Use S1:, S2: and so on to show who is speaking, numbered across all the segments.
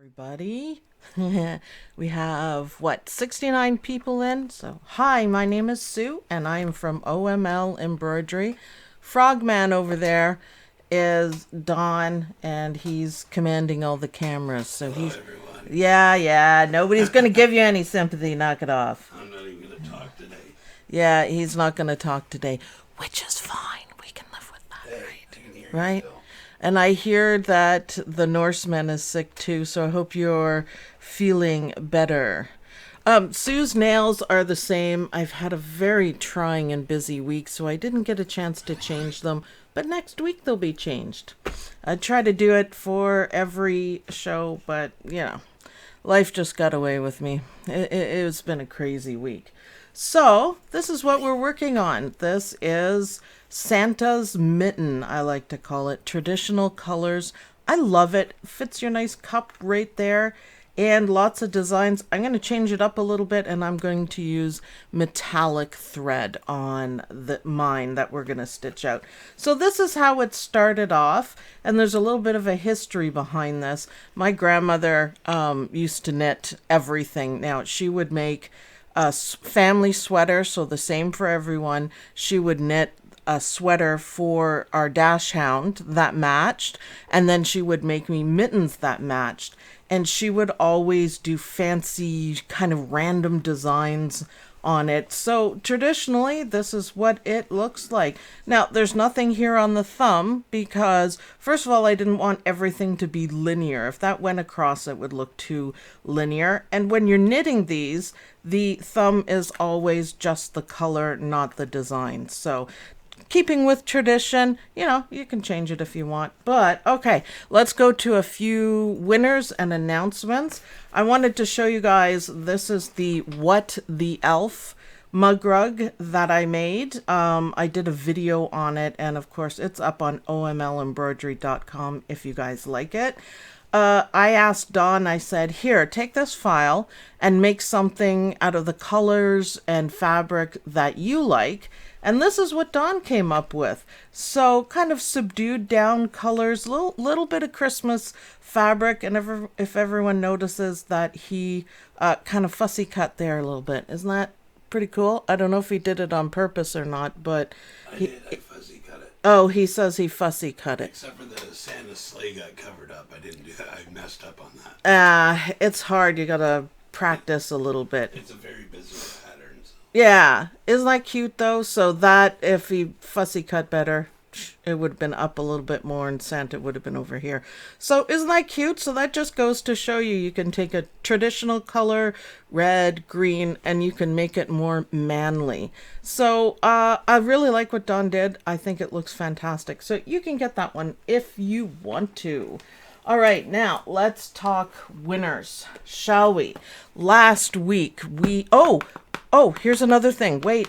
S1: Everybody. We have, what, 69 people in? So, hi, my name is Sue, and I am from OML Embroidery. Frogman over there is Don, and he's commanding all the cameras. So
S2: Hello,
S1: he's,
S2: everyone.
S1: yeah, nobody's going to give you any sympathy. Knock it off.
S2: I'm not even going to talk today.
S1: Yeah, he's not going to talk today, which is fine. We can live with that,
S2: Hey,
S1: right?
S2: I can hear
S1: Right?
S2: you still.
S1: And I hear that the Norseman is sick too, so I hope you're feeling better. Sue's nails are the same. I've had a very trying and busy week, so I didn't get a chance to change them, but next week they'll be changed. I try to do it for every show, but life just got away with me. It's been a crazy week. So, this is what we're working on. This is Santa's mitten, I like to call it. Traditional colors. I love it. Fits your nice cup right there. And lots of designs. I'm going to change it up a little bit, and I'm going to use metallic thread on mine that we're going to stitch out. So this is how it started off, and there's a little bit of a history behind this. My grandmother used to knit everything. Now, she would make a family sweater, so the same for everyone. She would knit a sweater for our dash hound that matched, and then she would make me mittens that matched. And she would always do fancy kind of random designs on it. So traditionally, this is what it looks like. Now, there's nothing here on the thumb because, first of all, I didn't want everything to be linear. If that went across, it would look too linear. And when you're knitting these, the thumb is always just the color, not the design. So keeping with tradition, you can change it if you want. But okay, let's go to a few winners and announcements. I wanted to show you guys, this is the What the Elf mug rug that I made. I did a video on it, and of course it's up on omlembroidery.com if you guys like it. I asked Dawn, I said, here, take this file and make something out of the colors and fabric that you like. And this is what Dawn came up with. So kind of subdued down colors, little bit of Christmas fabric. And if everyone notices that he kind of fussy cut there a little bit. Isn't that pretty cool? I don't know if he did it on purpose or not, but
S2: I fuzzy cut it.
S1: oh, he says he fussy cut it.
S2: Except for the Santa sleigh got covered up. I didn't do that. I messed up on that.
S1: It's hard. You gotta practice a little bit.
S2: It's a very busy pattern. So.
S1: Yeah, isn't that cute though? So that if he fussy cut better, it would have been up a little bit more and Santa would have been over here. So isn't that cute? So that just goes to show you can take a traditional color, red, green, and you can make it more manly. So I really like what Dawn did. I think it looks fantastic. So you can get that one if you want to. All right, now let's talk winners, shall we? Last week Oh, here's another thing. Wait.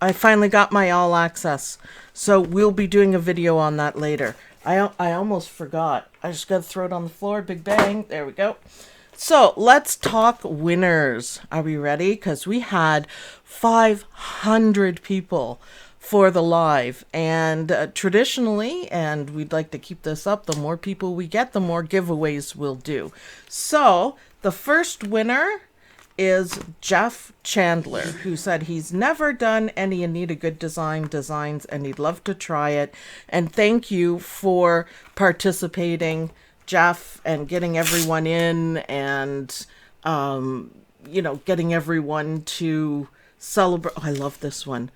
S1: I finally got my all access. So we'll be doing a video on that later. I almost forgot. I just got to throw it on the floor. Big bang. There we go. So let's talk winners. Are we ready? Because we had 500 people for the live. And traditionally, and we'd like to keep this up, the more people we get, the more giveaways we'll do. So the first winner is Jeff Chandler, who said he's never done any Anita Goodesign designs and he'd love to try it. And thank you for participating, Jeff, and getting everyone in and, getting everyone to celebrate. Oh, I love this one.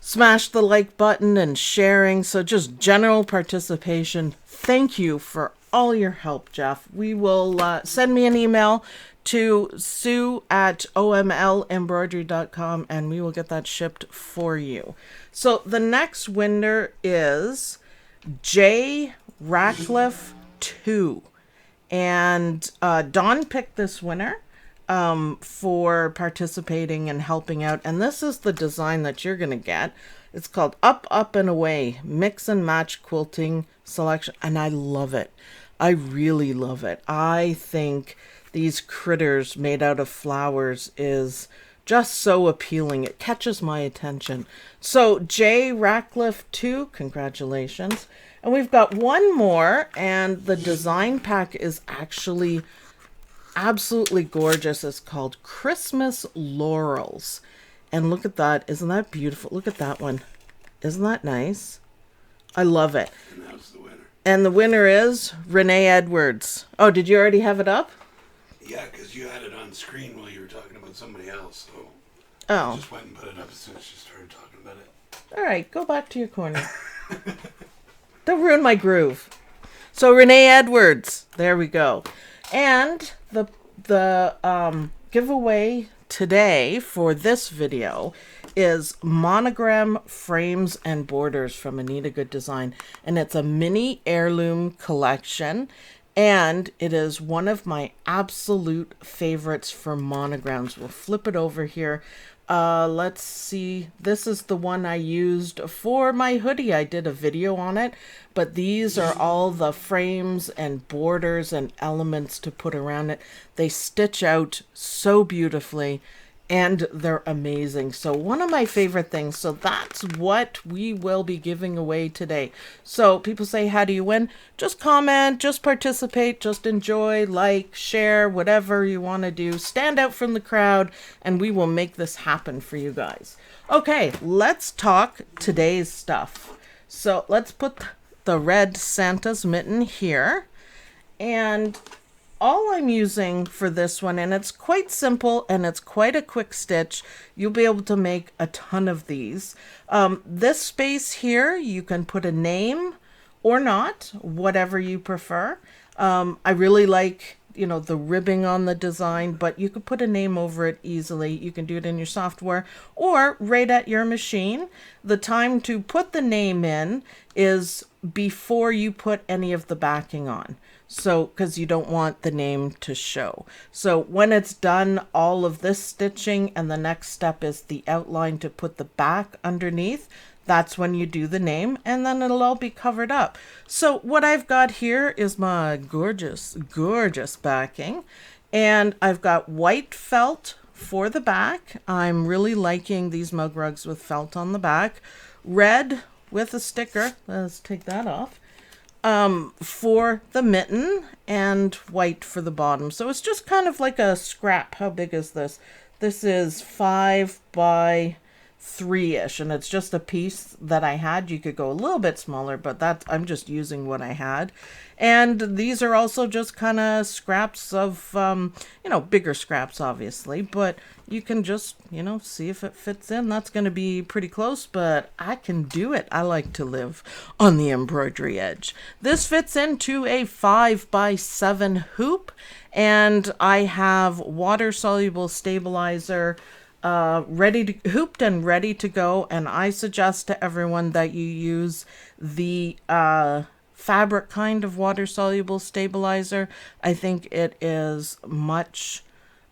S1: Smash the like button and sharing. So just general participation. Thank you for all your help, Jeff. We will send me an email to sue@omlembroidery.com and we will get that shipped for you. So the next winner is J. Ratcliffe 2. And Dawn picked this winner for participating and helping out. And this is the design that you're going to get. It's called Up, Up, and Away, Mix and Match Quilting Selection. And I love it. I really love it. I think these critters made out of flowers is just so appealing. It catches my attention. So J. Ratcliffe 2, congratulations. And we've got one more, and the design pack is actually absolutely gorgeous. It's called Christmas Laurels. And look at that. Isn't that beautiful? Look at that one. Isn't that nice? I love it.
S2: And that was the winner.
S1: And the winner is Renee Edwards. Oh, did you already have it up?
S2: Yeah, because you had it on screen while you were talking about somebody else. So
S1: Oh.
S2: I just went and put it up as soon as you started talking about it.
S1: All right, go back to your corner. Don't ruin my groove. So Renee Edwards, there we go. And the giveaway today for this video is monogram frames and borders from Anita Goodesign, and it's a mini heirloom collection, and it is one of my absolute favorites for monograms. We'll flip it over here. Let's see. This is the one I used for my hoodie. I did a video on it, but these are all the frames and borders and elements to put around it. They stitch out so beautifully, and they're amazing. So one of my favorite things. So that's what we will be giving away today. So people say, how do you win? Just comment, just participate, just enjoy, like, share, whatever you want to do. Stand out from the crowd, and we will make this happen for you guys. Okay, let's talk today's stuff. So let's put the red Santa's mitten here. And all I'm using for this one, and it's quite simple and it's quite a quick stitch. You'll be able to make a ton of these. This space here, you can put a name or not, whatever you prefer. I really like, you know, the ribbing on the design, but you could put a name over it easily. You can do it in your software or right at your machine. The time to put the name in is before you put any of the backing on. So, because you don't want the name to show. So when it's done, all of this stitching, and the next step is the outline to put the back underneath. That's when you do the name, and then it'll all be covered up. So what I've got here is my gorgeous, gorgeous backing. And I've got white felt for the back. I'm really liking these mug rugs with felt on the back. Red with a sticker. Let's take that off. For the mitten, and white for the bottom. So it's just kind of like a scrap. How big is this? This is 5 by 3-ish, and it's just a piece that I had. You could go a little bit smaller, but that's, I'm just using what I had. And these are also just kind of scraps of, you know, bigger scraps, obviously, but you can just, you know, see if it fits in. That's going to be pretty close, but I can do it. I like to live on the embroidery edge. This fits into a 5 by 7 hoop, and I have water-soluble stabilizer ready to hooped and ready to go. And I suggest to everyone that you use the fabric kind of water soluble stabilizer. I think it is much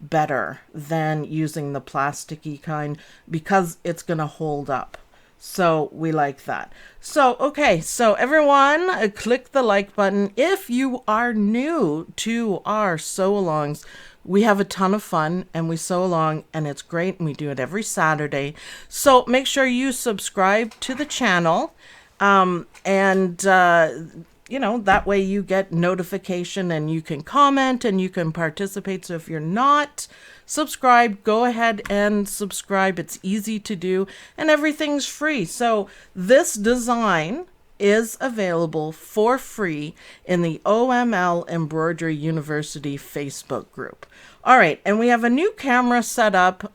S1: better than using the plasticky kind because it's going to hold up. So we like that. So, okay, so everyone click the like button. If you are new to our sew-alongs, we have a ton of fun and we sew along and it's great, and we do it every Saturday. So make sure you subscribe to the channel, you know, that way you get notification and you can comment and you can participate. So if you're not subscribed, go ahead and subscribe. It's easy to do and everything's free. So this design is available for free in the OML Embroidery University Facebook group. All right, and we have a new camera set up.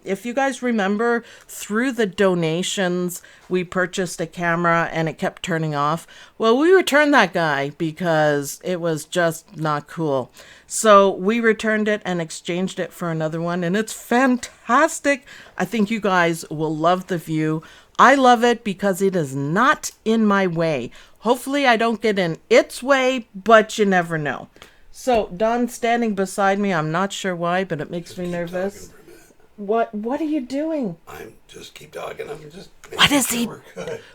S1: If you guys remember, through the donations, we purchased a camera and it kept turning off. Well, we returned that guy because it was just not cool. So we returned it and exchanged it for another one, and it's fantastic. I think you guys will love the view. I love it because it is not in my way. Hopefully I don't get in its way, but you never know. So Don's standing beside me. I'm not sure why, but it makes me nervous. What are you doing?
S2: I'm just keep talking. I'm just
S1: What is he?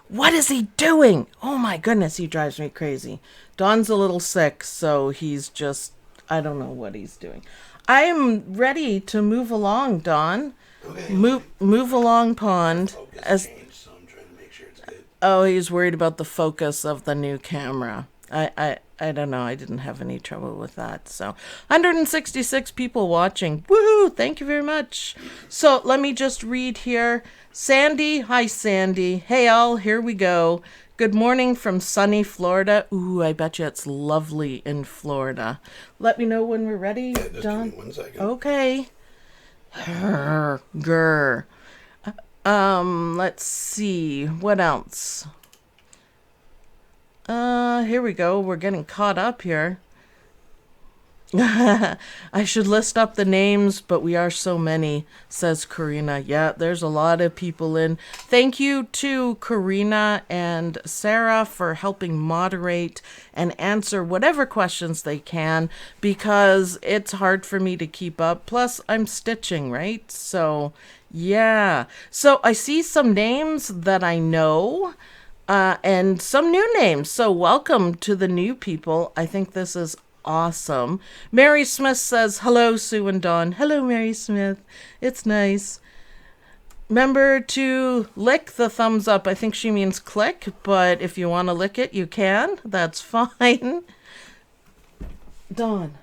S1: What is he doing? Oh my goodness, he drives me crazy. Don's a little sick, so he's just, I don't know what he's doing. I am ready to move along, Don.
S2: Okay.
S1: Move along, pond.
S2: Focus changed, so I'm trying to make sure it's good.
S1: Oh, he's worried about the focus of the new camera. I don't know. I didn't have any trouble with that. So 166 people watching. Woohoo! Thank you very much. So let me just read here. Sandy. Hi, Sandy. Hey, all. Here we go. Good morning from sunny Florida. Ooh, I bet you it's lovely in Florida. Let me know when we're ready,
S2: Yeah, just
S1: Don.
S2: give me 1 second.
S1: Okay. Grr. Let's see. What else? Here we go. We're getting caught up here. I should list up the names, but we are so many, says Karina. Yeah, there's a lot of people in. Thank you to Karina and Sarah for helping moderate and answer whatever questions they can, because it's hard for me to keep up. Plus, I'm stitching, right? So, yeah. So I see some names that I know. And some new names. So welcome to the new people. I think this is awesome. Mary Smith says, hello, Sue and Dawn. Hello, Mary Smith. It's nice. Remember to lick the thumbs up. I think she means click, but if you want to lick it, you can. That's fine. Dawn,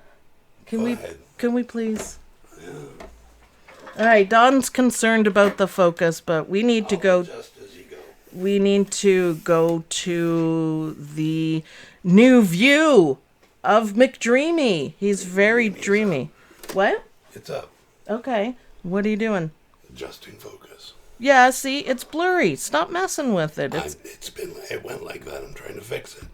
S1: can we please?
S2: Yeah.
S1: All right, Dawn's concerned about the focus, but we need to go. We need to go to the new view of McDreamy. He's very dreamy. What?
S2: It's up.
S1: Okay. What are you doing?
S2: Adjusting focus.
S1: Yeah, see, it's blurry. Stop messing with it.
S2: It went like that. I'm trying to fix it.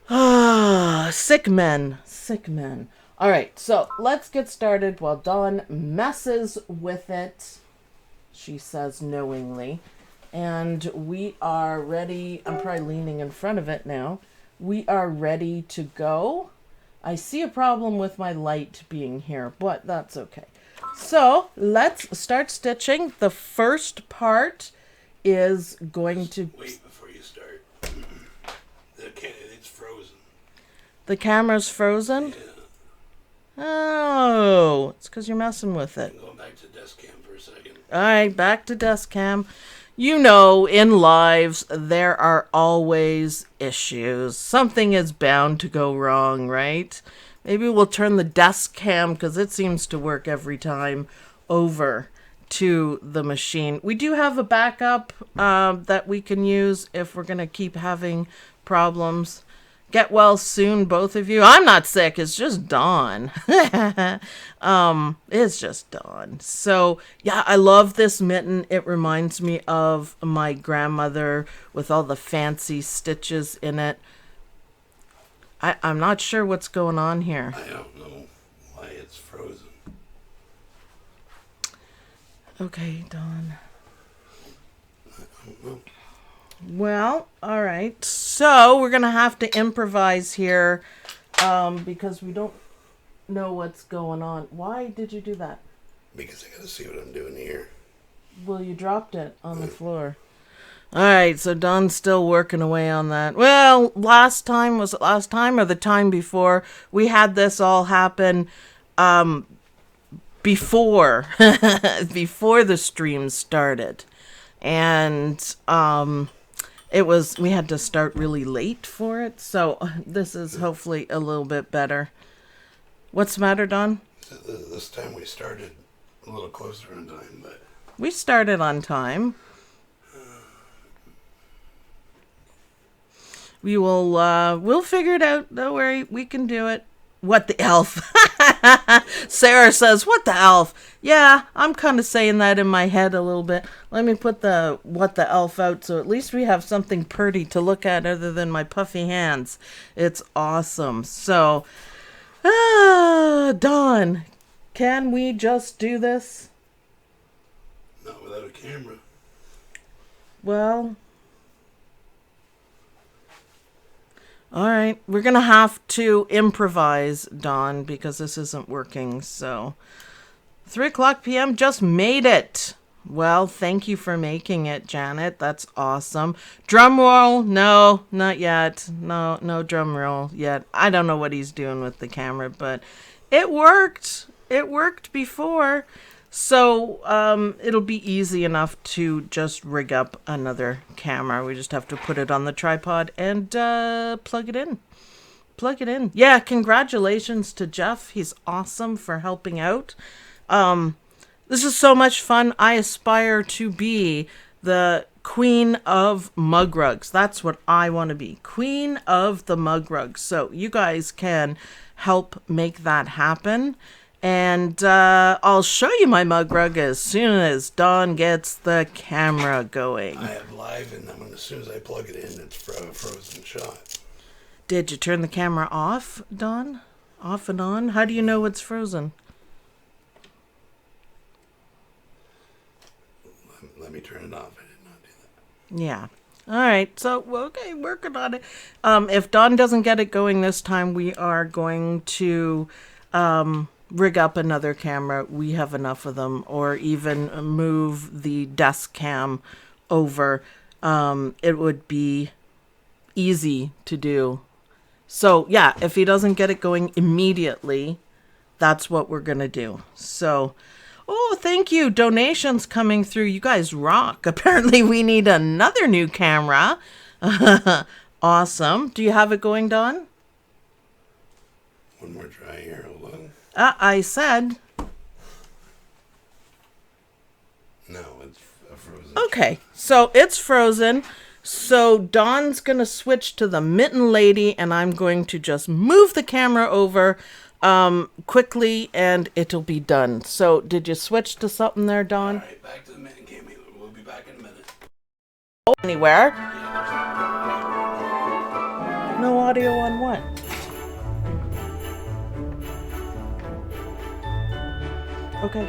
S1: Ah, sick men. Sick men. All right, so let's get started while Dawn messes with it. She says knowingly. And we are ready. I'm probably leaning in front of it now. We are ready to go. I see a problem with my light being here, but that's okay. So let's start stitching. The first part is going to...
S2: Wait before you start. It's frozen.
S1: The camera's frozen?
S2: Yeah.
S1: Oh, it's because you're messing with it.
S2: I'm going back to desk cam for a second.
S1: All right, back to desk cam. You know, in lives, there are always issues. Something is bound to go wrong, right? Maybe we'll turn the desk cam, because it seems to work every time, over to the machine. We do have a backup that we can use if we're going to keep having problems. Get well soon, both of you. I'm not sick. It's just Dawn. It's just Dawn. So, yeah, I love this mitten. It reminds me of my grandmother with all the fancy stitches in it. I'm not sure what's going on here.
S2: I don't know why it's frozen.
S1: Okay, Dawn.
S2: I don't know.
S1: Well, all right. So we're going to have to improvise here because we don't know what's going on. Why did you do that?
S2: Because I got to see what I'm doing here.
S1: Well, you dropped it on the floor. All right, so Don's still working away on that. Well, was it last time or the time before? We had this all happen before the stream started. And we had to start really late for it, so this is hopefully a little bit better. What's the matter, Don?
S2: This time we started a little closer in time, but...
S1: We started on time. We'll figure it out. Don't worry, we can do it. What the elf? Sarah says, what the elf? Yeah, I'm kind of saying that in my head a little bit. Let me put the what the elf out so at least we have something pretty to look at other than my puffy hands. It's awesome. So, Dawn, can we just do this?
S2: Not without a camera.
S1: Well... All right, we're going to have to improvise, Dawn, because this isn't working, so... 3:00 p.m. just made it. Well, thank you for making it, Janet. That's awesome. Drum roll? No, not yet. No drum roll yet. I don't know what he's doing with the camera, but it worked. It worked before. So it'll be easy enough to just rig up another camera. We just have to put it on the tripod and plug it in. Plug it in. Yeah, congratulations to Jeff. He's awesome for helping out. This is so much fun. I aspire to be the queen of mug rugs. That's what I want to be. Queen of the mug rugs. So you guys can help make that happen. And I'll show you my mug rug as soon as Dawn gets the camera going.
S2: I have live in them, and as soon as I plug it in, it's frozen shot.
S1: Did you turn the camera off, Dawn? Off and on? How do you know it's frozen?
S2: Let me turn it off. I did not do that.
S1: Yeah. All right. So, okay, working on it. If Dawn doesn't get it going this time, we are going to rig up another camera. We have enough of them, or even move the desk cam over. It would be easy to do. So, yeah, if he doesn't get it going immediately, that's what we're going to do. So, oh, thank you. Donations coming through. You guys rock. Apparently, we need another new camera. Awesome. Do you have it going, Dawn?
S2: One more try here. Hold on.
S1: I said.
S2: No, it's frozen.
S1: Okay, so it's frozen. So Dawn's going to switch to the mitten lady, and I'm going to just move the camera over quickly, and it'll be done. So did you switch to something there, Dawn?
S2: All right, back to the mitten game. We'll be back in a minute.
S1: Anywhere? No audio on what? Okay.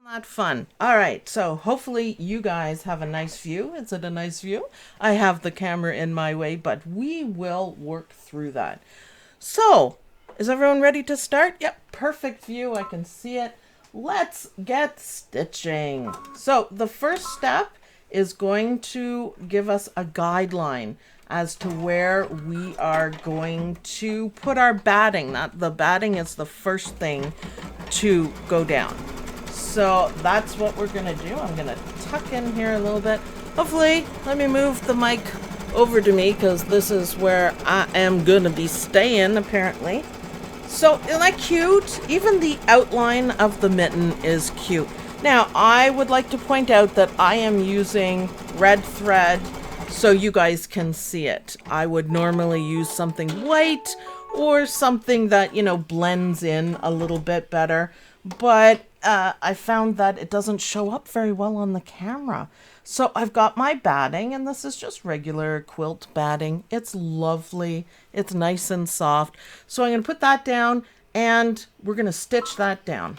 S1: Not fun. All right, so hopefully you guys have a nice view. Is it a nice view? I have the camera in my way, but we will work through that. So, is everyone ready to start? Yep, perfect view. I can see it. Let's get stitching. So the first step is going to give us a guideline as to where we are going to put our batting. The batting is the first thing to go down. So that's what we're going to do. I'm going to tuck in here a little bit. Hopefully, let me move the mic over to me because this is where I am going to be staying, apparently. So, isn't that cute? Even the outline of the mitten is cute. Now, I would like to point out that I am using red thread so you guys can see it. I would normally use something white or something that, you know, blends in a little bit better. But I found that it doesn't show up very well on the camera. So I've got my batting, and this is just regular quilt batting. It's lovely. It's nice and soft. So I'm going to put that down, and we're going to stitch that down.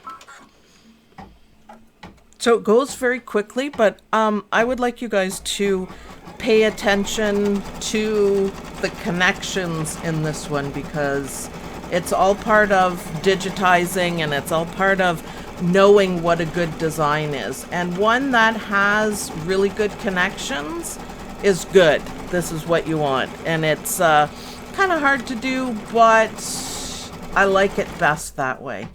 S1: So it goes very quickly, but I would like you guys to pay attention to the connections in this one because it's all part of digitizing and it's all part of knowing what a good design is. And one that has really good connections is good. This is what you want. And it's kind of hard to do, but I like it best that way.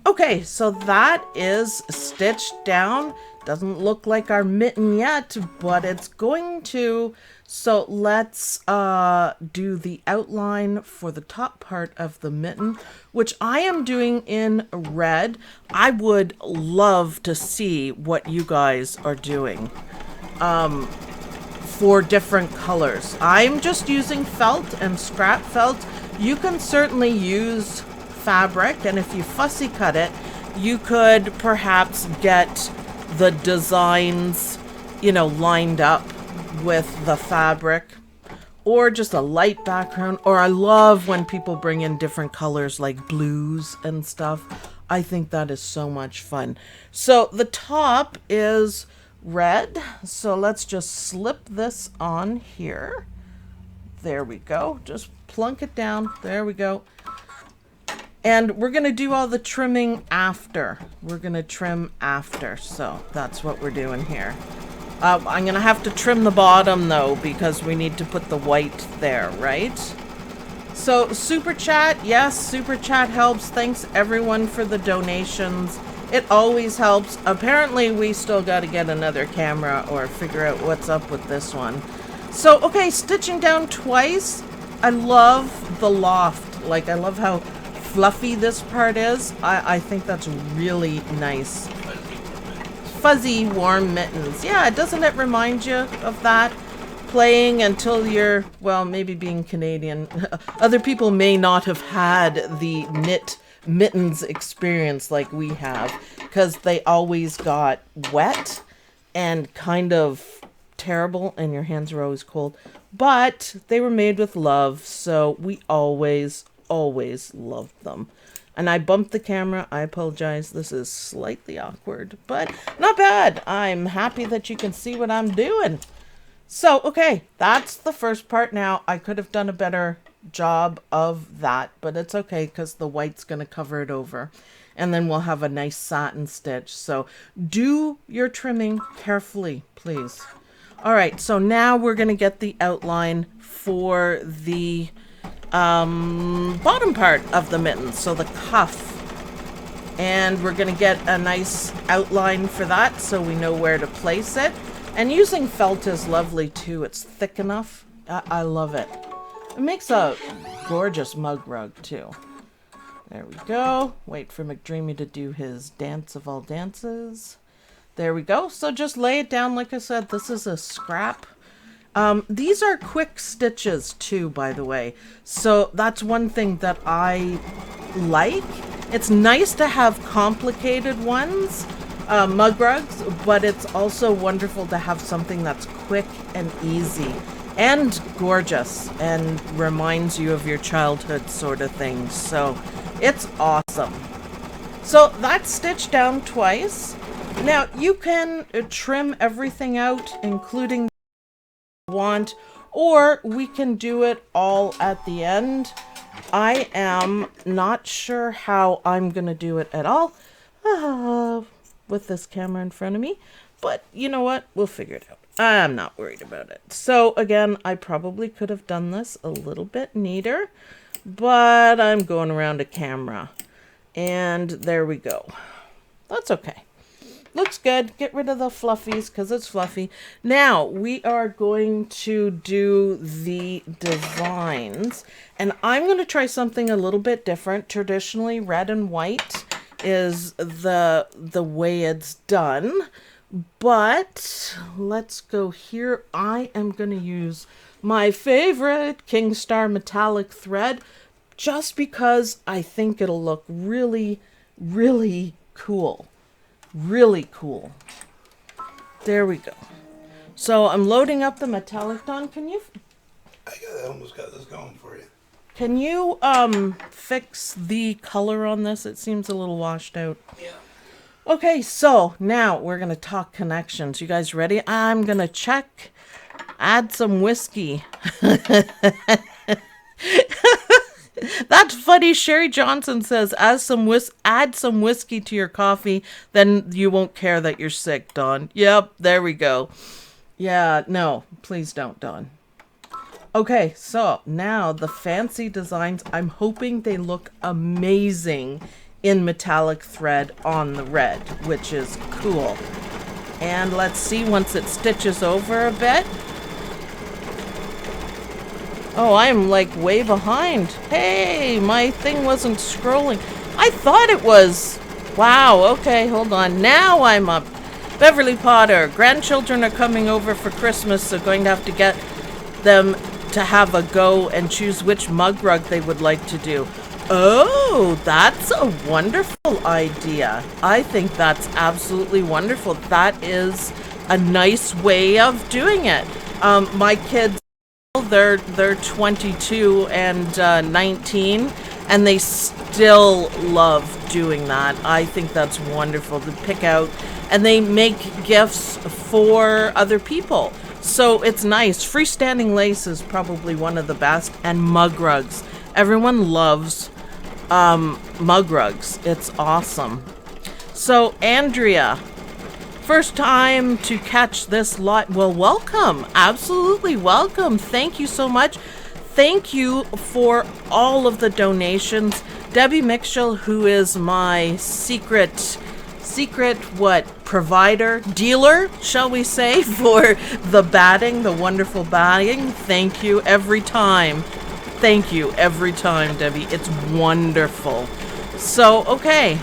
S1: Okay, so that is stitched down. Doesn't look like our mitten yet, but it's going to. So let's do the outline for the top part of the mitten, which I am doing in red. I would love to see what you guys are doing for different colors. I'm just using felt and scrap felt. You can certainly use fabric, and if you fussy cut it, you could perhaps get the designs, you know, lined up with the fabric, or just a light background. Or I love when people bring in different colors like blues and stuff. I think that is so much fun. So the top is red, so let's just slip this on here. There we go. Just plunk it down. There we go. And we're going to do all the trimming after. We're going to trim after. So that's what we're doing here. I'm going to have to trim the bottom, though, because we need to put the white there, right? So Super Chat, yes, Super Chat helps. Thanks, everyone, for the donations. It always helps. Apparently, we still got to get another camera or figure out what's up with this one. So, okay, stitching down twice. I love the loft. Like, I love how fluffy this part is. I think that's really nice. Fuzzy, warm mittens. Yeah, doesn't it remind you of that? Playing until you're, well, maybe being Canadian. Other people may not have had the mittens experience like we have, because they always got wet and kind of terrible, and your hands were always cold. But they were made with love, so we always loved them. And I bumped the camera. I apologize. This is slightly awkward, but not bad. I'm happy that you can see what I'm doing. So, okay, that's the first part. Now, I could have done a better job of that, but it's okay because the white's going to cover it over. And then we'll have a nice satin stitch. So do your trimming carefully, please. All right, so now we're going to get the outline for the bottom part of the mitten, so the cuff. And we're going to get a nice outline for that so we know where to place it. And using felt is lovely too. It's thick enough. I love it. It makes a gorgeous mug rug too. There we go. Wait for McDreamy to do his dance of all dances. There we go. So just lay it down. Like I said, this is a scrap. These are quick stitches too, by the way. So that's one thing that I like. It's nice to have complicated ones, mug rugs, but it's also wonderful to have something that's quick and easy and gorgeous and reminds you of your childhood sort of thing. So it's awesome. So that's stitched down twice. Now you can trim everything out, including want, or we can do it all at the end. I am not sure how I'm gonna do it at all with this camera in front of me, but you know what, we'll figure it out. I'm not worried about it. So again, I probably could have done this a little bit neater, but I'm going around a camera, and there we go. That's okay. Looks good. Get rid of the fluffies because it's fluffy. Now we are going to do the designs, and I'm going to try something a little bit different. Traditionally, red and white is the way it's done, but let's go here. I am going to use my favorite King Star metallic thread just because I think it'll look really, really cool. Really cool. There we go. So I'm loading up the metallic. Don, can you?
S2: I almost got this going for you.
S1: Can you fix the color on this? It seems a little washed out.
S2: Yeah.
S1: Okay, so now we're gonna talk connections. You guys ready? I'm gonna check. Add some whiskey. That's That's funny. Sherry Johnson says, add some whiskey to your coffee, then you won't care that you're sick, Dawn. Yep, there we go. Yeah, no, please don't, Dawn. Okay, so now the fancy designs. I'm hoping they look amazing in metallic thread on the red, which is cool. And let's see once it stitches over a bit. Oh, I'm like way behind. Hey, my thing wasn't scrolling. I thought it was. Wow, okay, hold on. Now I'm up. Beverly Potter, grandchildren are coming over for Christmas, so going to have to get them to have a go and choose which mug rug they would like to do. Oh, that's a wonderful idea. I think that's absolutely wonderful. That is a nice way of doing it. My kids, they're 22 and 19, and they still love doing that. I think that's wonderful to pick out, and they make gifts for other people. So it's nice. Freestanding lace is probably one of the best, and mug rugs. Everyone loves mug rugs. It's awesome. So Andrea, first time to catch this lot. Well, welcome. Absolutely welcome. Thank you so much. Thank you for all of the donations. Debbie Mitchell, who is my secret provider, dealer, shall we say, for the batting, the wonderful batting. Thank you every time. Thank you every time, Debbie. It's wonderful. So, okay.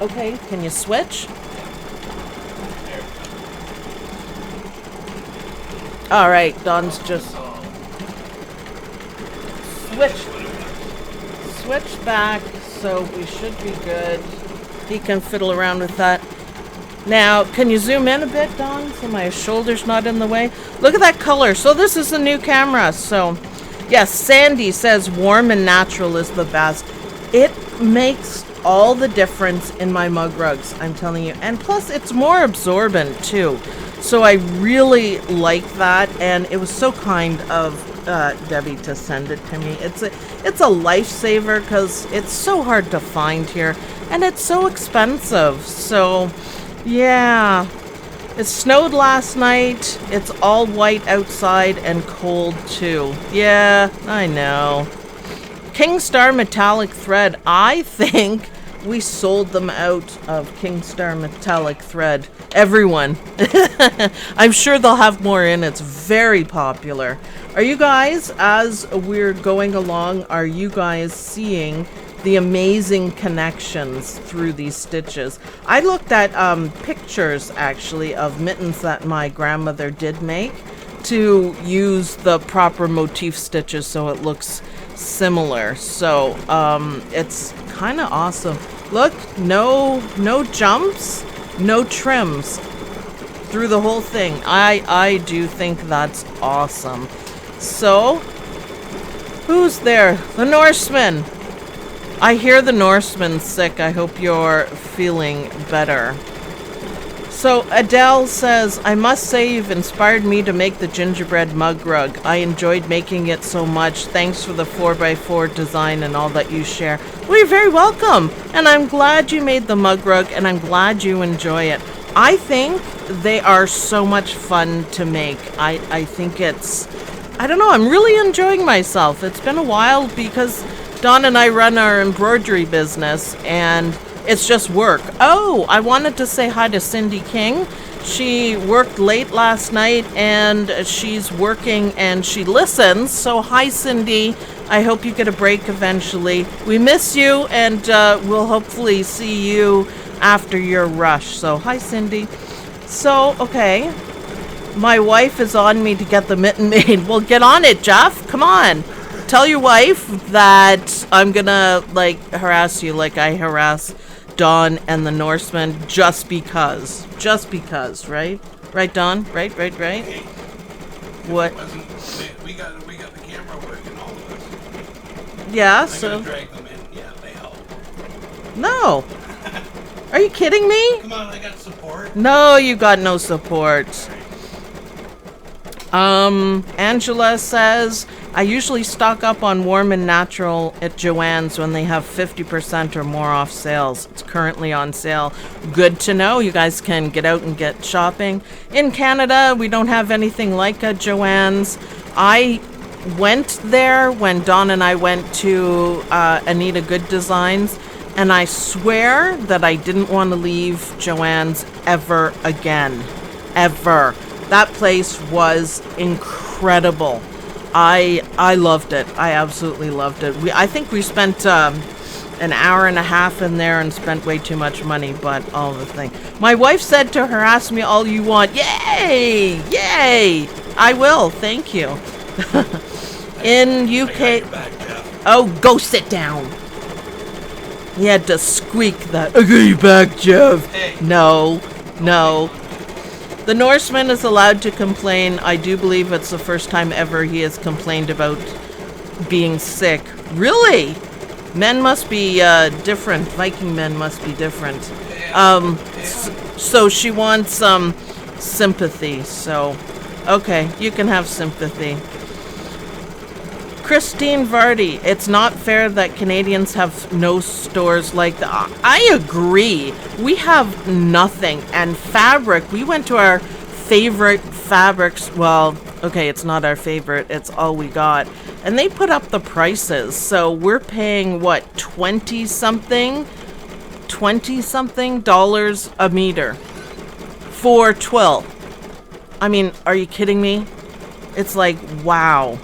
S1: Okay, can you switch? All right, Don's just switch back, so we should be good. He can fiddle around with that. Now, can you zoom in a bit, Don, so my shoulder's not in the way? Look at that color. So this is the new camera. So, yes, Sandy says warm and natural is the best. It makes all the difference in my mug rugs, I'm telling you. And plus, it's more absorbent, too. So I really like that, and it was so kind of Debbie to send it to me. It's a lifesaver because it's so hard to find here, and it's so expensive. So, yeah. It snowed last night. It's all white outside and cold, too. Yeah, I know. Kingstar metallic thread. I think we sold them out of Kingstar metallic thread. Everyone. I'm sure they'll have more in. It's very popular. Are you guys, as we're going along, are you guys seeing the amazing connections through these stitches? I looked at pictures, actually, of mittens that my grandmother did make to use the proper motif stitches so it looks similar. So it's kind of awesome. Look, no jumps, no trims through the whole thing. I do think that's awesome. So, who's there? The Norseman. I hear the Norseman's sick. I hope you're feeling better. So Adele says, I must say you've inspired me to make the gingerbread mug rug. I enjoyed making it so much. Thanks for the 4x4 design and all that you share. Well, you're very welcome. And I'm glad you made the mug rug, and I'm glad you enjoy it. I think they are so much fun to make. I think it's, I don't know, I'm really enjoying myself. It's been a while because Dawn and I run our embroidery business, and it's just work. Oh, I wanted to say hi to Cindy King. She worked late last night, and she's working, and she listens. So hi, Cindy. I hope you get a break eventually. We miss you, and we'll hopefully see you after your rush. So hi, Cindy. So, okay. My wife is on me to get the mitten made. Well, get on it, Jeff. Come on. Tell your wife that I'm gonna, harass you like I harass Dawn and the Norseman just because, right? Right, Dawn? Right? What?
S2: We got the camera working, all of us.
S1: Yeah,
S2: I'm
S1: so...
S2: gonna drag them in. Yeah, they help.
S1: No. Are you kidding me?
S2: Come on, I got support.
S1: No, you got no support. Angela says, I usually stock up on warm and natural at Joann's when they have 50% or more off sales. It's currently on sale. Good to know. You guys can get out and get shopping. In Canada, we don't have anything like a Joann's. I went there when Dawn and I went to Anita Goodesign, and I swear that I didn't want to leave Joann's ever again. Ever. That place was incredible. I loved it. I absolutely loved it. I think we spent an hour and a half in there and spent way too much money, but all the thing. My wife said to her, ask me all you want. Yay! Yay! I will. Thank you. In UK... Oh, go sit down. He had to squeak that. I got you back, Jeff.
S2: Hey.
S1: No. The Norseman is allowed to complain. I do believe it's the first time ever he has complained about being sick. Really? Men must be different. Viking men must be different. So she wants some sympathy. So, okay, you can have sympathy. Christine Vardy, it's not fair that Canadians have no stores like that. I agree. We have nothing. And fabric, we went to our favorite fabrics. Well, okay, it's not our favorite. It's all we got. And they put up the prices. So we're paying, what, $20-something dollars a meter for twill. I mean, are you kidding me? It's like, wow.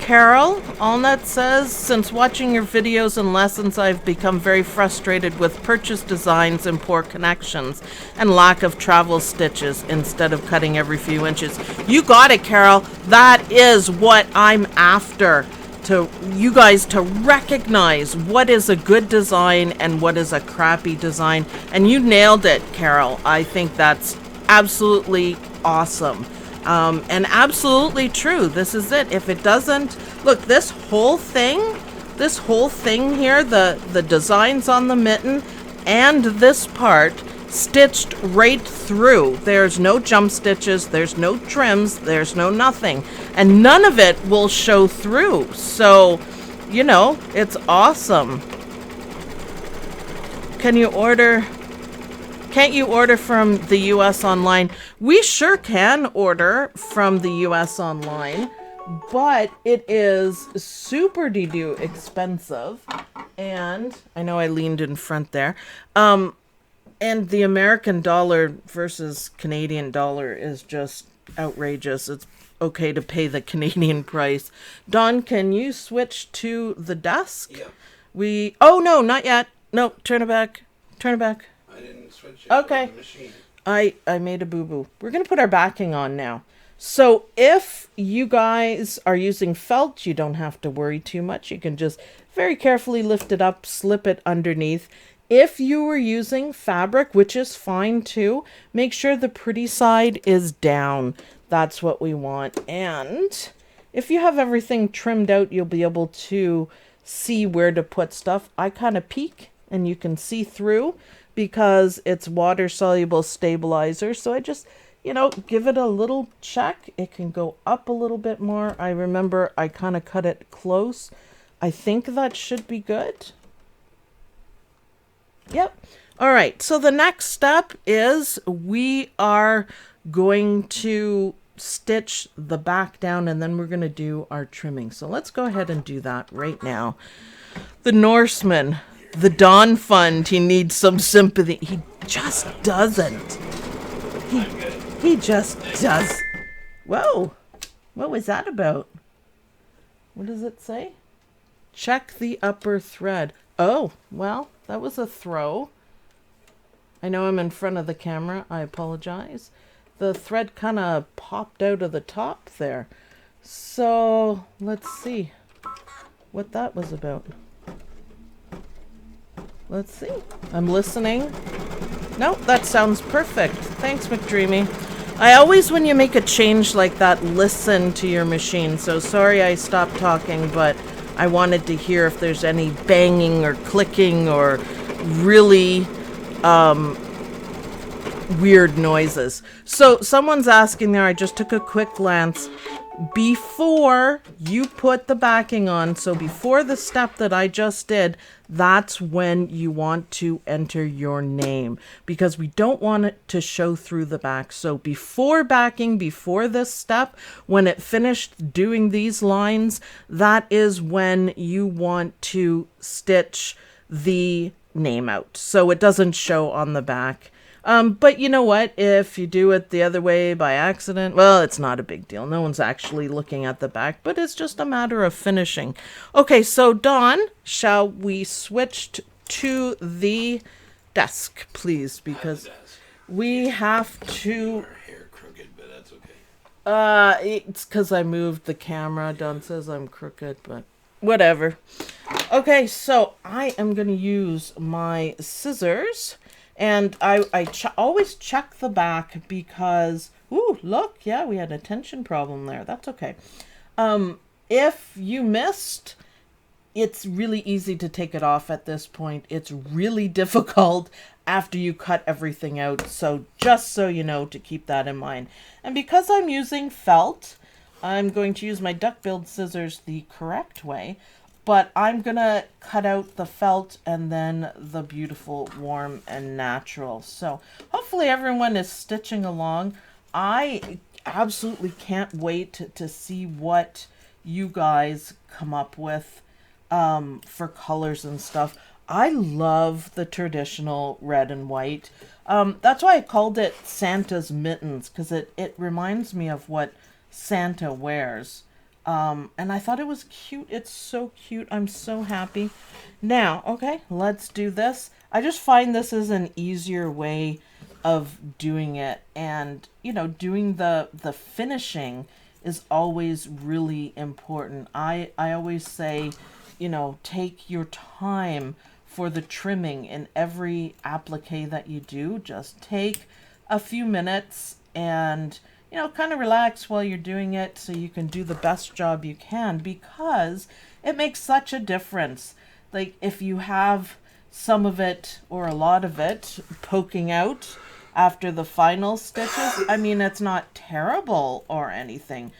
S1: Carol Allnut says, since watching your videos and lessons, I've become very frustrated with purchase designs and poor connections and lack of travel stitches instead of cutting every few inches. You got it, Carol. That is what I'm after. To you guys to recognize what is a good design and what is a crappy design. And you nailed it, Carol. I think that's absolutely awesome. And absolutely true. This is it. If it doesn't, look, this whole thing here, the designs on the mitten and this part stitched right through. There's no jump stitches, there's no trims, there's no nothing. And none of it will show through. So, you know, it's awesome. Can't you order from the US online? We sure can order from the US online, but it is super de-do expensive. And I know I leaned in front there. And the American dollar versus Canadian dollar is just outrageous. It's okay to pay the Canadian price. Dawn, can you switch to the desk?
S2: Yeah.
S1: Oh, no, not yet. No, turn it back. Turn it back.
S2: I didn't switch it.
S1: Okay.
S2: The machine.
S1: I made a boo-boo. We're going to put our backing on now. So if you guys are using felt, you don't have to worry too much. You can just very carefully lift it up, slip it underneath. If you were using fabric, which is fine too, make sure the pretty side is down. That's what we want. And if you have everything trimmed out, you'll be able to see where to put stuff. I kind of peek and you can see through because it's water-soluble stabilizer. So I just, you know, give it a little check. It can go up a little bit more. I remember I kind of cut it close. I think that should be good. Yep. All right. So the next step is we are going to stitch the back down and then we're going to do our trimming. So let's go ahead and do that right now. The Norseman, the Dawn Fund, he needs some sympathy. He just doesn't. He just does. Whoa. What was that about? What does it say? Check the upper thread. Oh, well, that was a throw. I know I'm in front of the camera. I apologize. The thread kind of popped out of the top there. So let's see what that was about. Let's see. I'm listening. No, that sounds perfect. Thanks, McDreamy. I always, when you make a change like that, listen to your machine. So sorry I stopped talking, but I wanted to hear if there's any banging or clicking or really weird noises. So someone's asking there, I just took a quick glance. Before you put the backing on, so before the step that I just did, that's when you want to enter your name, because we don't want it to show through the back. So before backing, before this step, when it finished doing these lines, that is when you want to stitch the name out so it doesn't show on the back. But you know what? If you do it the other way by accident, well, it's not a big deal. No one's actually looking at the back, but it's just a matter of finishing. Okay, so Dawn, shall we switch to the desk, please? Because we have to...
S2: Her hair crooked, but that's okay.
S1: It's because I moved the camera. Dawn says I'm crooked, but whatever. Okay, so I am going to use my scissors. And I always check the back because, ooh, look, yeah, we had a tension problem there. That's okay. If you missed, it's really easy to take it off at this point. It's really difficult after you cut everything out. So just so you know, to keep that in mind. And because I'm using felt, I'm going to use my duck-billed scissors the correct way. But I'm going to cut out the felt and then the beautiful, warm, and natural. So hopefully everyone is stitching along. I absolutely can't wait to see what you guys come up with for colors and stuff. I love the traditional red and white. That's why I called it Santa's Mittens, because it reminds me of what Santa wears. And I thought it was cute. It's so cute. I'm so happy. Now, okay, let's do this. I just find this is an easier way of doing it. And, you know, doing the finishing is always really important. I always say, you know, take your time for the trimming in every applique that you do. Just take a few minutes and, you know, kind of relax while you're doing it so you can do the best job you can, because it makes such a difference. Like if you have some of it or a lot of it poking out after the final stitches, I mean, it's not terrible or anything,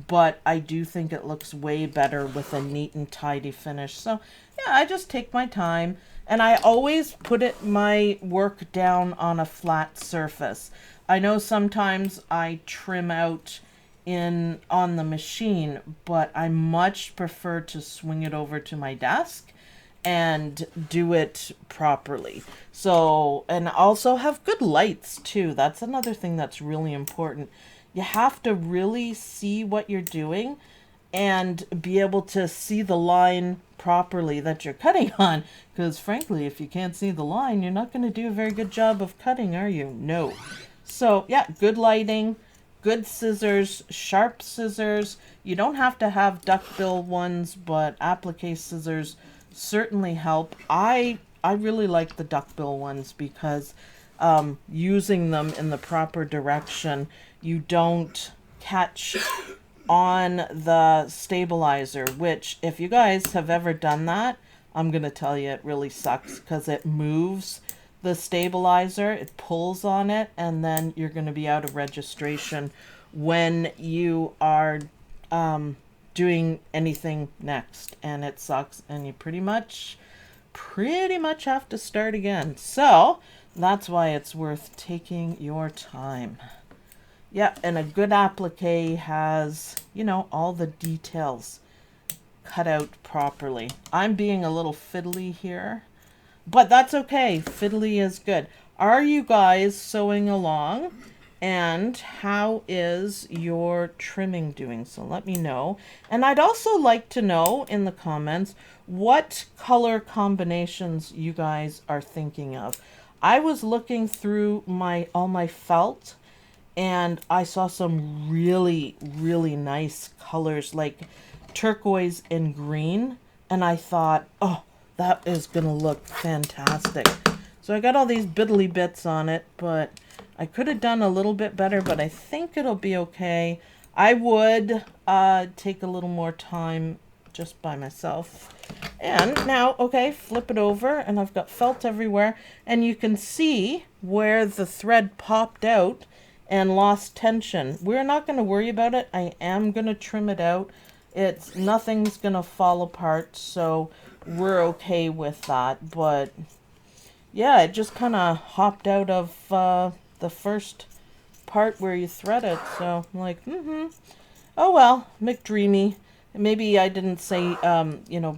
S1: but I do think it looks way better with a neat and tidy finish. So yeah, I just take my time, and I always put my work down on a flat surface. I know sometimes I trim out on the machine, but I much prefer to swing it over to my desk and do it properly. So, and also have good lights too. That's another thing that's really important. You have to really see what you're doing and be able to see the line properly that you're cutting on. Because frankly, if you can't see the line, you're not going to do a very good job of cutting, are you? No. So yeah, good lighting, good scissors, sharp scissors. You don't have to have duckbill ones, but applique scissors certainly help. I really like the duckbill ones because using them in the proper direction, you don't catch on the stabilizer, which if you guys have ever done that, I'm going to tell you it really sucks because it moves the stabilizer, it pulls on it, and then you're going to be out of registration when you are doing anything next, and it sucks, and you pretty much have to start again. So that's why it's worth taking your time. Yeah, and a good applique has, you know, all the details cut out properly. I'm being a little fiddly here, but that's okay. Fiddly is good. Are you guys sewing along? And how is your trimming doing? So let me know. And I'd also like to know in the comments what color combinations you guys are thinking of. I was looking through all my felt, and I saw some really, really nice colors like turquoise and green. And I thought, oh, that is going to look fantastic. So I got all these biddly bits on it, but I could have done a little bit better, but I think it'll be okay. I would take a little more time just by myself And now, okay, flip it over, and I've got felt everywhere, and you can see where the thread popped out and lost tension. We're not going to worry about it. I am going to trim it out. Nothing's going to fall apart, so we're okay with that. But yeah, it just kind of hopped out of the first part where you thread it. So I'm like, oh well, McDreamy. Maybe I didn't say,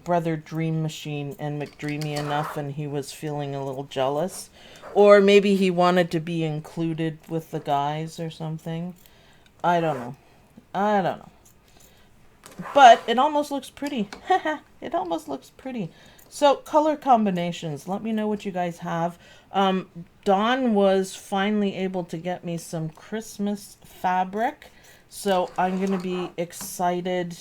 S1: Brother Dream Machine and McDreamy enough, and he was feeling a little jealous. Or maybe he wanted to be included with the guys or something. I don't know. But it almost looks pretty. It almost looks pretty. So, color combinations. Let me know what you guys have. Dawn was finally able to get me some Christmas fabric. So, I'm going to be excited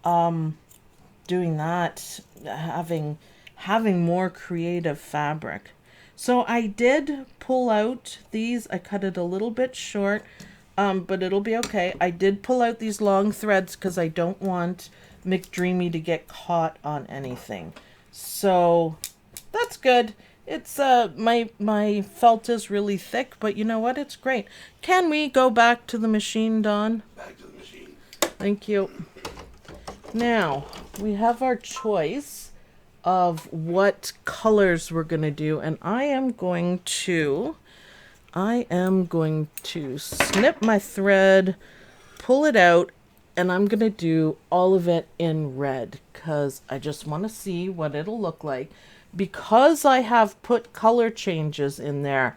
S1: doing that, having more creative fabric. So I did pull out these. I cut it a little bit short, but it'll be okay. I did pull out these long threads because I don't want McDreamy to get caught on anything. So that's good. It's my felt is really thick, but you know what? It's great. Can we go back to the machine, Dawn?
S2: Back to the machine.
S1: Thank you. Now, we have our choice of what colors we're going to do, and I am going to snip my thread, pull it out, and I'm going to do all of it in red because I just want to see what it'll look like. Because I have put color changes in there,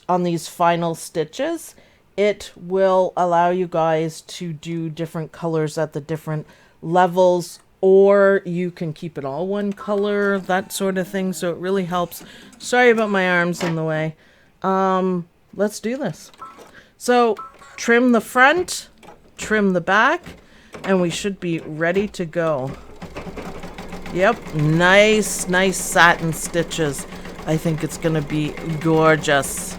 S1: on these final stitches, it will allow you guys to do different colors at the different levels, or you can keep it all one color, that sort of thing. So it really helps. Sorry about my arms in the way. Let's do this. So trim the front, trim the back, and we should be ready to go. Yep, nice satin stitches. I think it's gonna be gorgeous.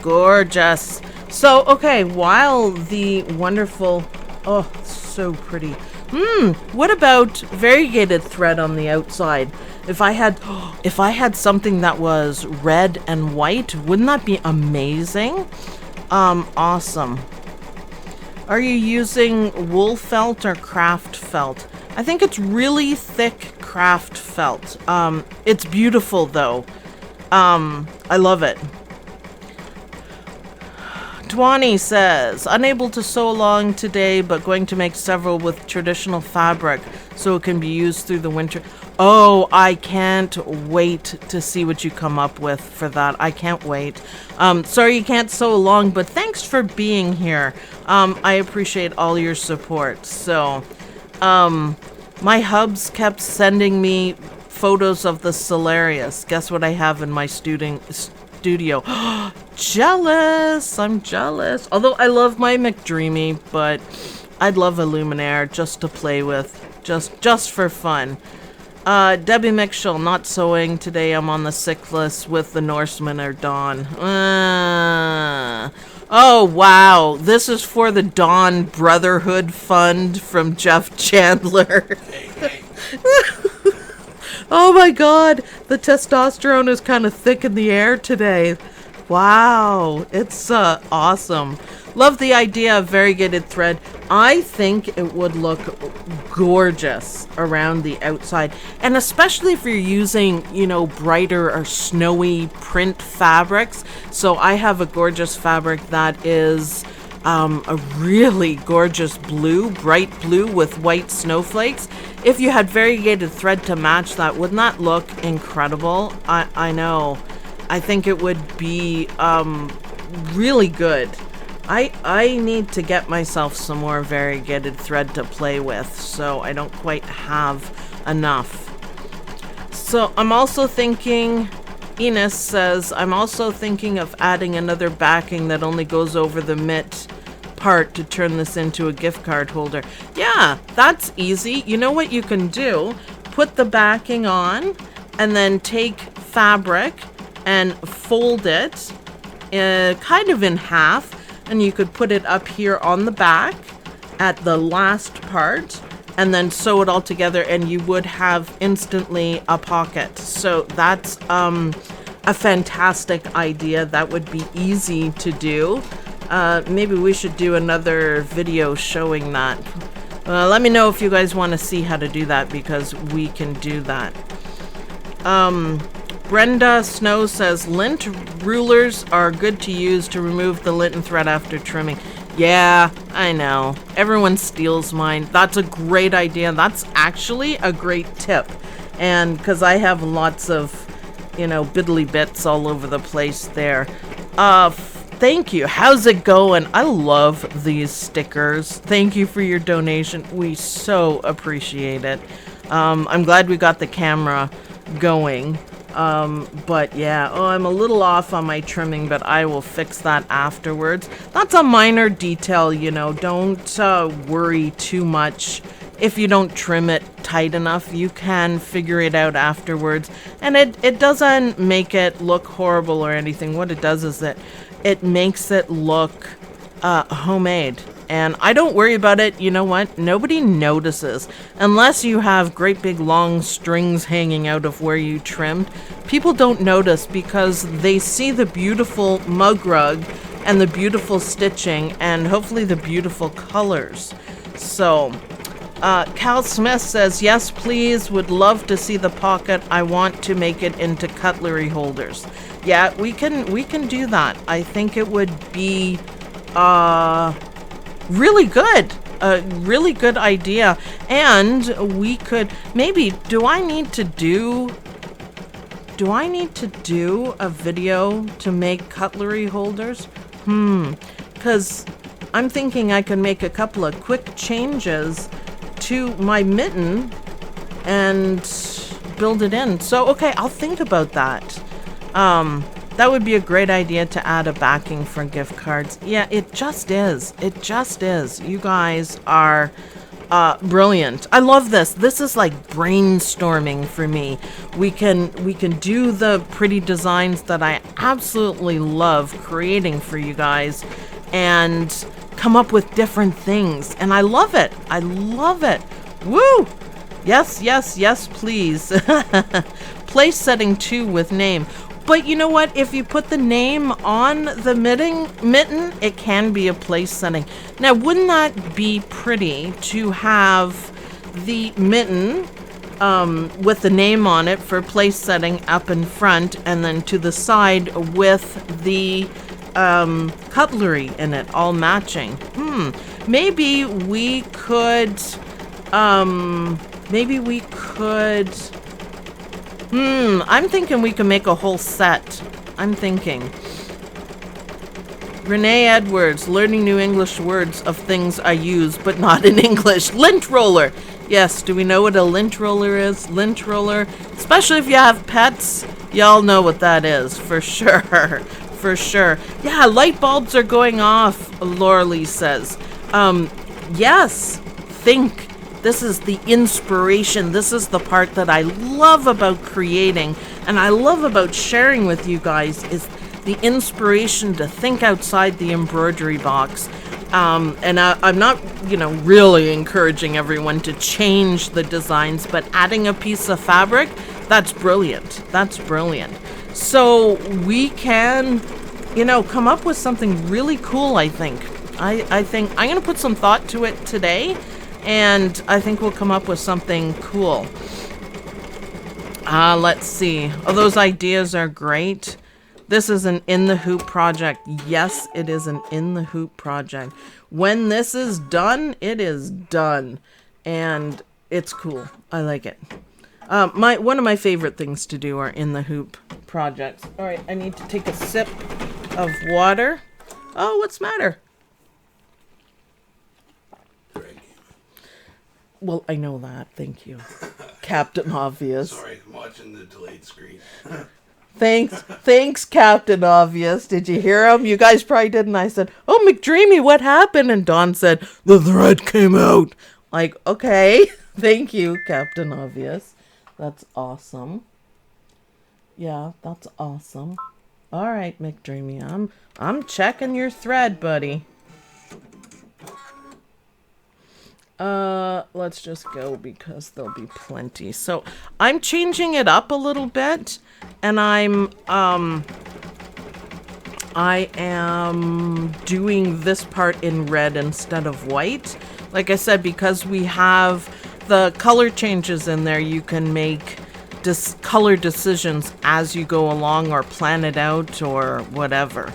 S1: Gorgeous. So, okay, while the wonderful, oh, so pretty. What about variegated thread on the outside? If I had something that was red and white, wouldn't that be amazing? Awesome. Are you using wool felt or craft felt? I think it's really thick craft felt. It's beautiful though. I love it. Twani says, unable to sew along today, but going to make several with traditional fabric so it can be used through the winter. Oh, I can't wait to see what you come up with for that. I can't wait. Sorry you can't sew along, but thanks for being here. I appreciate all your support. So, my hubs kept sending me photos of the Solarius. Guess what I have in my studio? Jealous! I'm jealous. Although I love my McDreamy, but I'd love a Luminaire just to play with. Just for fun. Debbie Mitchell, not sewing today. I'm on the sick list with the Norseman or Dawn. Oh, wow. This is for the Dawn Brotherhood Fund from Jeff Chandler.
S2: Hey.
S1: Oh my god. The testosterone is kind of thick in the air today. Wow. It's awesome. Love the idea of variegated thread. I think it would look gorgeous around the outside. And especially if you're using, brighter or snowy print fabrics. So I have a gorgeous fabric that is a really gorgeous blue, bright blue with white snowflakes. If you had variegated thread to match that, wouldn't that look incredible? I know. I think it would be really good. I need to get myself some more variegated thread to play with, so I don't quite have enough. So I'm also thinking, Enos says, I'm also thinking of adding another backing that only goes over the mitt part to turn this into a gift card holder. Yeah, that's easy. You know what you can do? Put the backing on and then take fabric and fold it kind of in half. And you could put it up here on the back at the last part. and then sew it all together, and you would have instantly a pocket. So that's a fantastic idea. That would be easy to do. Maybe we should do another video showing that. Let me know if you guys want to see how to do that, because we can do that. Brenda Snow says, lint rulers are good to use to remove the lint and thread after trimming. Yeah, I know. Everyone steals mine. That's a great idea. That's actually a great tip. And because I have lots of, you know, biddly bits all over the place there. Thank you. How's it going? I love these stickers. Thank you for your donation. We so appreciate it. I'm glad we got the camera going. But yeah, I'm a little off on my trimming, but I will fix that afterwards. That's a minor detail, you know. Don't worry too much. If you don't trim it tight enough, you can figure it out afterwards. And it doesn't make it look horrible or anything. What it does is that it makes it look homemade. And I don't worry about it. You know what? Nobody notices. Unless you have great big long strings hanging out of where you trimmed. People don't notice because they see the beautiful mug rug and the beautiful stitching and hopefully the beautiful colors. So, Cal Smith says, yes, please. Would love to see the pocket. I want to make it into cutlery holders. Yeah, we can do that. I think it would be really good. A really good idea. And we could maybe, do I need to do a video to make cutlery holders? Because I'm thinking I can make a couple of quick changes to my mitten and build it in. So, okay, I'll think about that. That would be a great idea to add a backing for gift cards. Yeah, it just is. It just is. You guys are brilliant. I love this. This is like brainstorming for me. We can do the pretty designs that I absolutely love creating for you guys and come up with different things. And I love it. I love it. Woo! Yes, yes, yes, please. Place setting too with name. But you know what? If you put the name on the mitten, it can be a place setting. Now, wouldn't that be pretty to have the mitten with the name on it for place setting up in front, and then to the side with the cutlery in it, all matching? Maybe we could. I'm thinking we can make a whole set. I'm thinking. Renee Edwards, learning new English words of things I use, but not in English. Lint roller. Yes, do we know what a lint roller is? Lint roller, especially if you have pets, y'all know what that is, for sure. For sure. Yeah, light bulbs are going off, Laura Lee says. Yes, think. This is the inspiration. This is the part that I love about creating and I love about sharing with you guys, is the inspiration to think outside the embroidery box. And I'm not, really encouraging everyone to change the designs, but adding a piece of fabric, that's brilliant. That's brilliant. So we can, come up with something really cool, I think. I think I'm going to put some thought to it today. And I think we'll come up with something cool. Let's see. Oh, those ideas are great. This is an in the hoop project. Yes, it is an in the hoop project. When this is done, it is done. And it's cool. I like it. One of my favorite things to do are in the hoop projects. All right, I need to take a sip of water. Oh, what's the matter? Well, I know that. Thank you. Captain Obvious.
S2: Sorry, I'm watching the delayed screen.
S1: Thanks, Captain Obvious. Did you hear him? You guys probably didn't. I said, oh, McDreamy, what happened? And Don said, the thread came out. Like, okay. Thank you, Captain Obvious. That's awesome. Yeah, that's awesome. All right, McDreamy, I'm checking your thread, buddy. Let's just go because there'll be plenty. So I'm changing it up a little bit, and I am doing this part in red instead of white. Like I said, because we have the color changes in there, you can make color decisions as you go along or plan it out or whatever.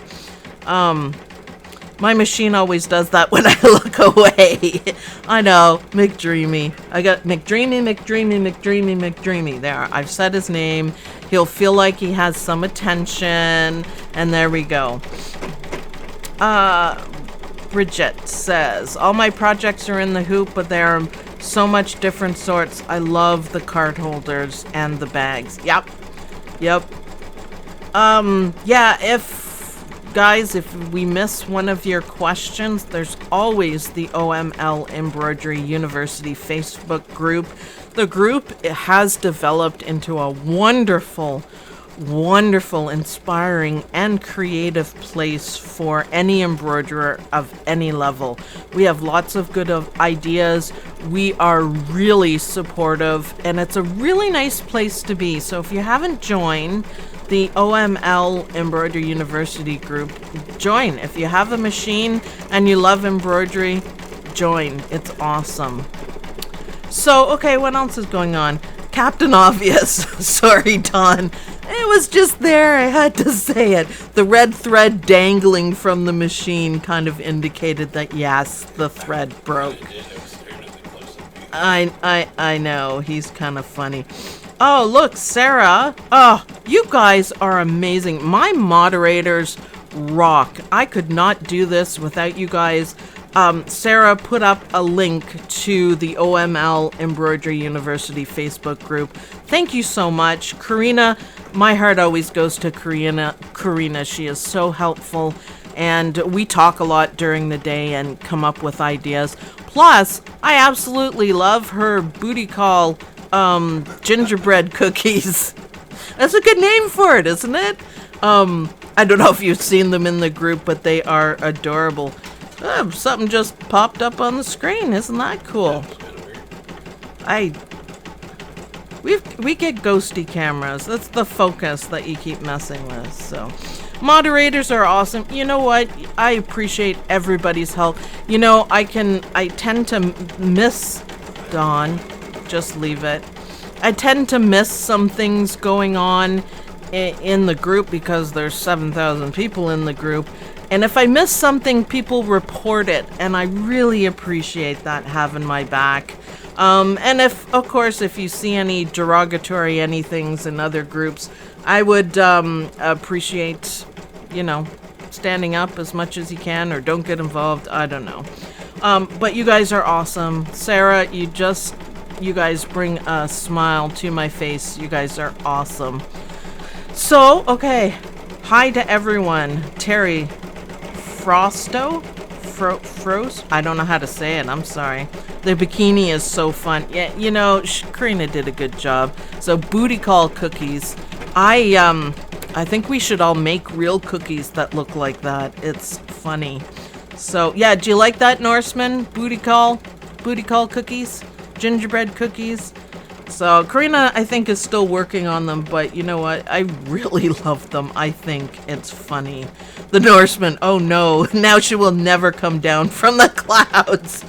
S1: My machine always does that when I look away. I know, McDreamy. I got McDreamy. There, I've said his name. He'll feel like he has some attention. And there we go. Bridget says, all my projects are in the hoop, but they are so much different sorts. I love the card holders and the bags. Yep. Yeah, if we miss one of your questions, there's always the OML Embroidery University Facebook group. The group has developed into a wonderful, inspiring, and creative place for any embroiderer of any level. We have lots of good ideas. We are really supportive, and it's a really nice place to be. So if you haven't joined the OML Embroidery University group, join. If you have a machine and you love embroidery, join. It's awesome. So, okay, what else is going on? Captain Obvious. Sorry, Don. It was just there. I had to say it. The red thread dangling from the machine kind of indicated that, yes, the thread broke. I know. He's kind of funny. Oh, look, Sarah. Oh, you guys are amazing. My moderators rock. I could not do this without you guys. Sarah put up a link to the OML Embroidery University Facebook group. Thank you so much. Karina, my heart always goes to Karina. She is so helpful, and we talk a lot during the day and come up with ideas. Plus, I absolutely love her booty call gingerbread cookies. That's a good name for it, isn't it? I don't know if you've seen them in the group, but they are adorable. Something just popped up on the screen. Isn't that cool? We get ghosty cameras. That's the focus that you keep messing with. So, moderators are awesome. You know what? I appreciate everybody's help. You know, I tend to miss Dawn. Just leave it. I tend to miss some things going on in the group because there's 7,000 people in the group. And if I miss something, people report it. And I really appreciate that, having my back. And if you see any derogatory anythings in other groups, I would appreciate, standing up as much as you can, or don't get involved. I don't know. But you guys are awesome. Sarah, you guys bring a smile to my face. You guys are awesome. So, okay. Hi to everyone. Terry Frosto? Frost? I don't know how to say it. I'm sorry. The bikini is so fun. Yeah, Karina did a good job. So, booty call cookies. I think we should all make real cookies that look like that. It's funny. So, yeah, do you like that, Norseman? Booty call cookies? Gingerbread cookies. So Karina, I think, is still working on them, but you know what? I really love them. I think it's funny. The Norseman, oh no, now she will never come down from the clouds.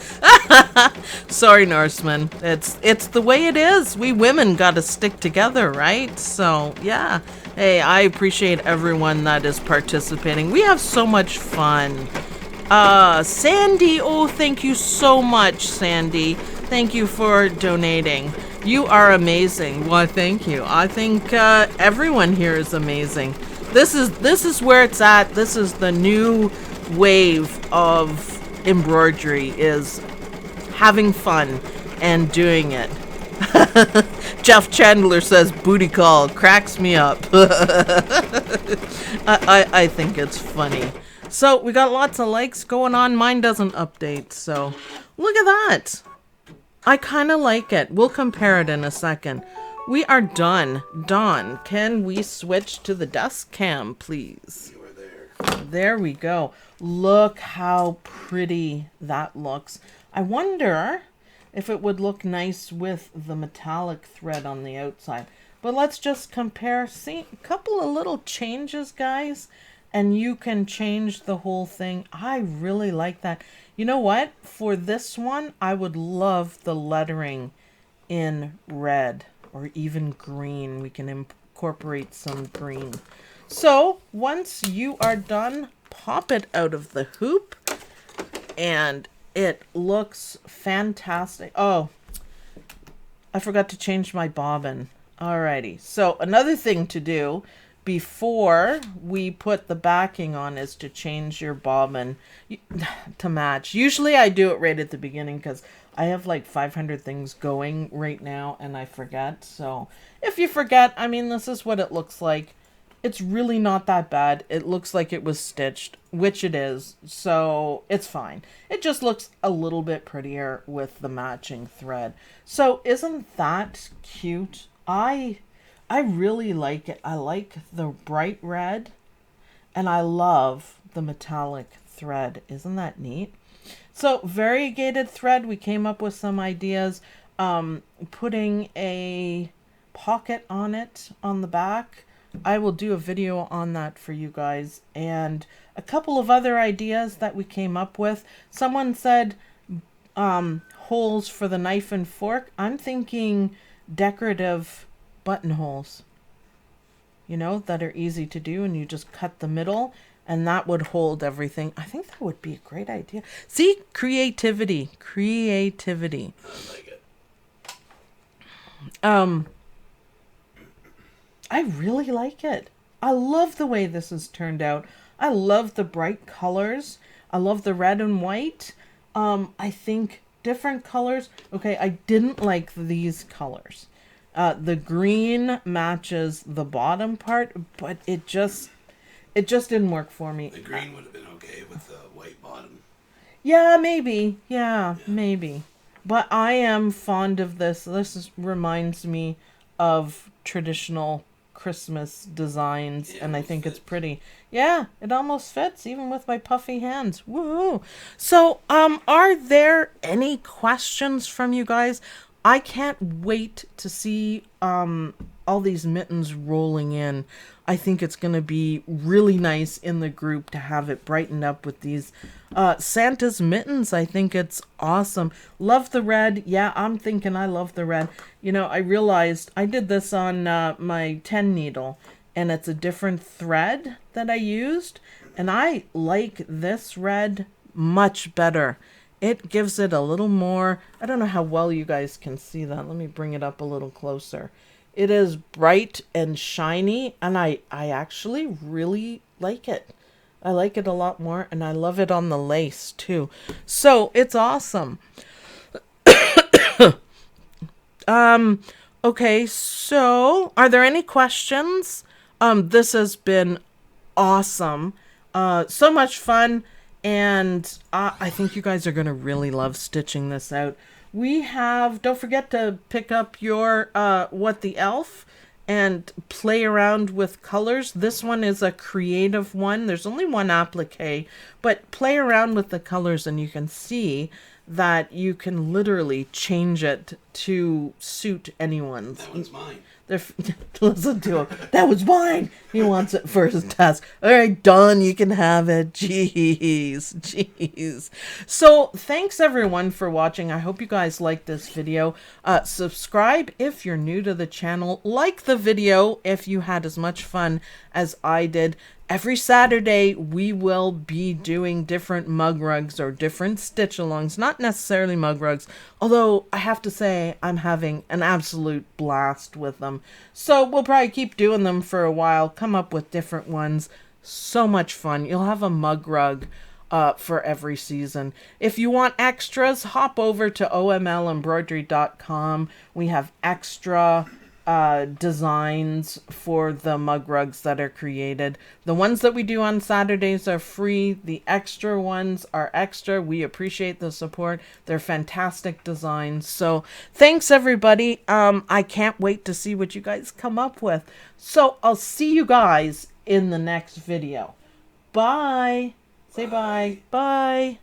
S1: Sorry, Norseman. It's the way it is. We women got to stick together, right? So, yeah. Hey, I appreciate everyone that is participating. We have so much fun. Sandy, oh, thank you so much, Sandy. Thank you for donating. You are amazing. Well, thank you. I think everyone here is amazing. This is where it's at. This is the new wave of embroidery, is having fun and doing it. Jeff Chandler says booty call cracks me up. I think it's funny. So we got lots of likes going on. Mine doesn't update, so look at that. I kind of like it. We'll compare it in a second. We are done. Dawn, can we switch to the desk cam, please?
S2: You are there.
S1: There we go. Look how pretty that looks. I wonder if it would look nice with the metallic thread on the outside. But let's just compare. See, a couple of little changes, guys, and you can change the whole thing. I really like that. You know what? For this one, I would love the lettering in red or even green. We can incorporate some green. So once you are done, pop it out of the hoop, and it looks fantastic. Oh, I forgot to change my bobbin. Alrighty, so another thing to do before we put the backing on is to change your bobbin to match. Usually I do it right at the beginning because I have like 500 things going right now and I forget. So if you forget, I mean, this is what it looks like. It's really not that bad. It looks like it was stitched, which it is, so it's fine. It just looks a little bit prettier with the matching thread. So isn't that cute? I really like it. I like the bright red, and I love the metallic thread. Isn't that neat? So variegated thread, we came up with some ideas. Putting a pocket on it on the back. I will do a video on that for you guys. And a couple of other ideas that we came up with. Someone said holes for the knife and fork. I'm thinking decorative buttonholes, you know, that are easy to do, and you just cut the middle and that would hold everything. I think that would be a great idea. See, creativity.
S2: I like it.
S1: I really like it. I love the way this has turned out. I love the bright colors. I love the red and white. I think different colors. Okay, I didn't like these colors. The green matches the bottom part, but it just didn't work for me.
S2: The green would have been okay with the white bottom.
S1: Yeah, maybe. Yeah, maybe. But I am fond of this. This reminds me of traditional Christmas designs, and I think it's pretty. Yeah, it almost fits even with my puffy hands. Woohoo! So, are there any questions from you guys? I can't wait to see all these mittens rolling in. I think it's going to be really nice in the group to have it brightened up with these Santa's mittens. I think it's awesome. Love the red. Yeah, I'm thinking I love the red. You know, I realized I did this on my 10 needle, and it's a different thread that I used, and I like this red much better. It gives it a little more, I don't know how well you guys can see that. Let me bring it up a little closer. It is bright and shiny, and I actually really like it. I like it a lot more, and I love it on the lace too. So it's awesome. Okay, so are there any questions? This has been awesome. So much fun. And I think you guys are going to really love stitching this out. We have, don't forget to pick up your What the Elf and play around with colors. This one is a creative one. There's only one applique, but play around with the colors and you can see that you can literally change it to suit anyone's.
S2: That one's mine.
S1: Listen to him. That was mine. He wants it for his task. All right, done. You can have it. Jeez. So thanks everyone for watching. I hope you guys liked this video. Subscribe if you're new to the channel. Like the video if you had as much fun as I did. Every Saturday, we will be doing different mug rugs or different stitch-alongs. Not necessarily mug rugs, although I have to say I'm having an absolute blast with them. So we'll probably keep doing them for a while, come up with different ones. So much fun. You'll have a mug rug for every season. If you want extras, hop over to omlembroidery.com. We have extra designs for the mug rugs that are created. The ones that we do on Saturdays are free. The extra ones are extra. We appreciate the support. They're fantastic designs. So thanks everybody. I can't wait to see what you guys come up with. So I'll see you guys in the next video. Bye. Say bye. Bye.